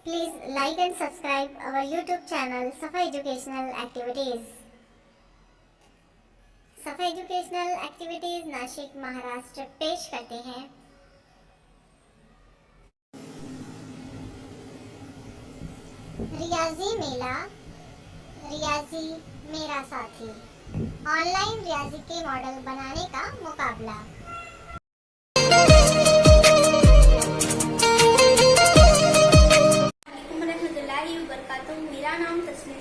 Please like and subscribe our YouTube channel Safa Educational Activities. सफा educational activities Nashik Maharashtra पेश करते हैं रियाजी मेला, रियाजी मेरा साथी, ऑनलाइन रियाजी के मॉडल बनाने का मुकाबला। मेरा नाम तस्मीर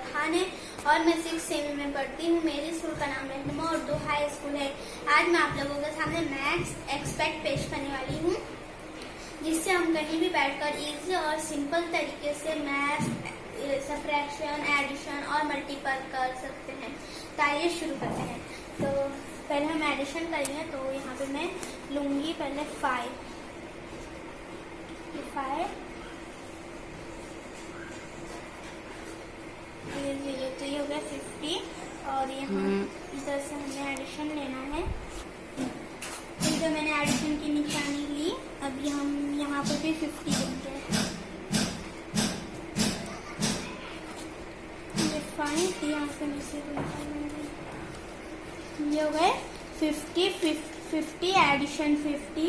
खान है और मैं 6th में पढ़ती हूँ। मेरे स्कूल का नाम रहनुमा उर्दू हाई स्कूल है। आज मैं आप लोगों के सामने मैथ्स एक्सपेक्ट पेश करने वाली हूँ, जिससे हम कहीं भी बैठकर इजी और सिंपल तरीके से मैथ्स, सब्ट्रैक्शन, एडिशन और मल्टीपल कर सकते हैं। तो आइए शुरू करते हैं। तो पहले हम एडिशन करेंगे, तो यहाँ पे मैं लूँगी पहले 5 ये 0, तो ये हो गया 50 और यहाँ इधर से हमें एडिशन लेना है। इधर मैंने एडिशन की निशानी ली, अभी हम यहाँ पर भी 50 लेंगे। ये 5 यहाँ से नीचे ये हो गए 50 एडिशन 50।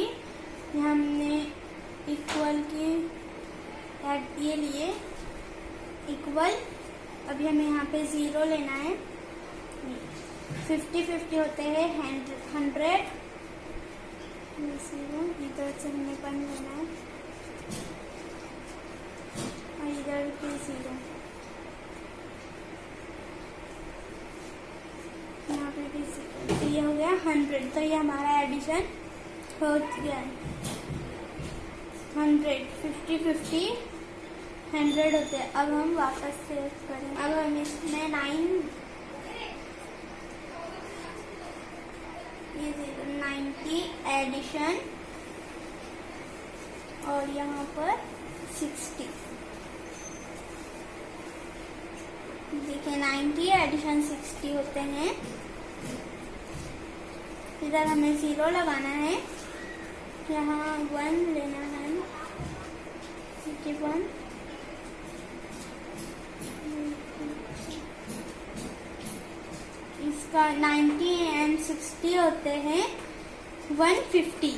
यहाँ हमने इक्वल के ये लिए इक्वल। अभी हमें यहाँ पे 0 लेना है। 50 होते हैं 100। इधर से हमें 1 लेना है और इधर पे 0, यहाँ पे भी 0। तो ये हो गया 100। तो ये हमारा एडिशन हो गया है 100। 50 100 होते हैं। अब हम वापस से करें। अब हम इसमें 90 एडिशन और यहाँ पर 60। देखिए 90 एडिशन 60 होते हैं। इधर हमें 0 लगाना है, यहाँ 1 लेना है। 1 इसका 90 एंड 60 होते हैं 150।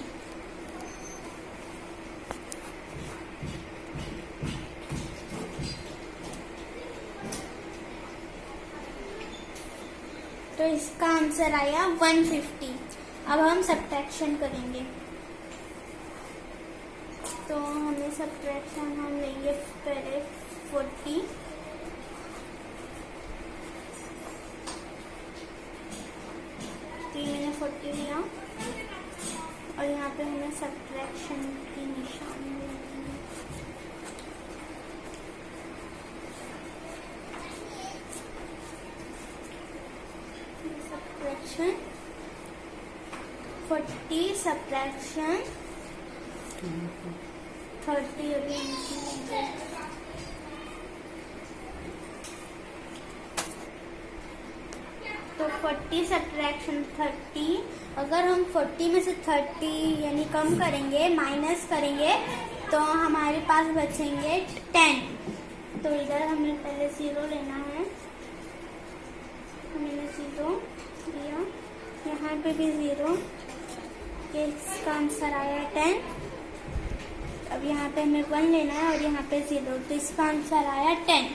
तो इसका आंसर आया 150। अब हम सब्ट्रैक्शन करेंगे, तो हमें सब्ट्रैक्शन हम लेंगे पहले 40। मैंने 40 लिया और यहाँ पे हमें सब्ट्रैक्शन की निशानी लेनी है। Subtraction 40 subtraction 30। अभी तो 40 सब्ट्रैक्शन 30। अगर हम 40 में से 30 यानी कम करेंगे, माइनस करेंगे, तो हमारे पास बचेंगे 10। तो इधर हमें पहले 0 लेना है। हमने 0 लिया, यहाँ पे भी 0। इसका आंसर आया 10। अब यहाँ पे हमें 1 लेना है और यहाँ पे 0, तो इसका आंसर आया 10।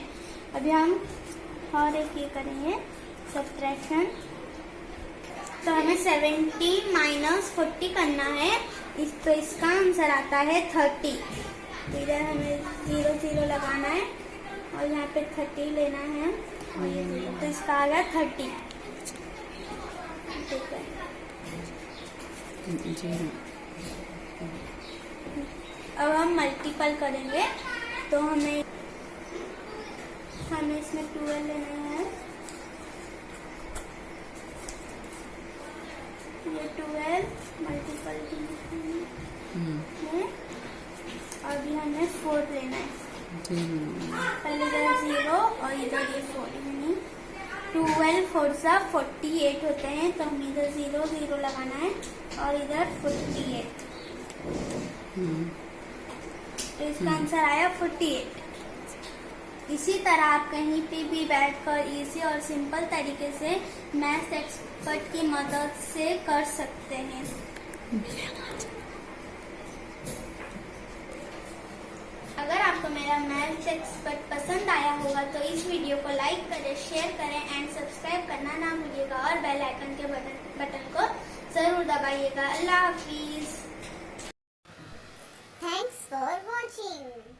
अभी हम और एक ये करेंगे सब्ट्रैक्शन। तो हमें 70 माइनस 40 करना है। तो इसका आंसर आता है 30। तो इधर हमें 0 लगाना है और यहाँ पे 30 लेना है और ये 0, तो इसका आ गया 30। ठीक है, अब हम मल्टीपल करेंगे, तो हमें इसमें 12 लेना है। ये 12 मल्टीपल है। अभी हमें 4 लेना है। पहले इधर 0 और इधर ये 4 यानी 12 4 सा 48 होते हैं। तो हम इधर 0 लगाना है और इधर 48। तो इसका आंसर आया 48। इसी तरह आप कहीं पे भी बैठकर इजी और सिंपल तरीके से मैथ्स एक्सपर्ट की मदद से कर सकते हैं। अगर आपको मेरा मैथ्स एक्सपर्ट पसंद आया होगा तो इस वीडियो को लाइक करें, शेयर करें एंड सब्सक्राइब करना ना भूलिएगा और बेल आइकन के बटन को जरूर दबाइएगा। अल्लाह हाफिज। Thanks for watching.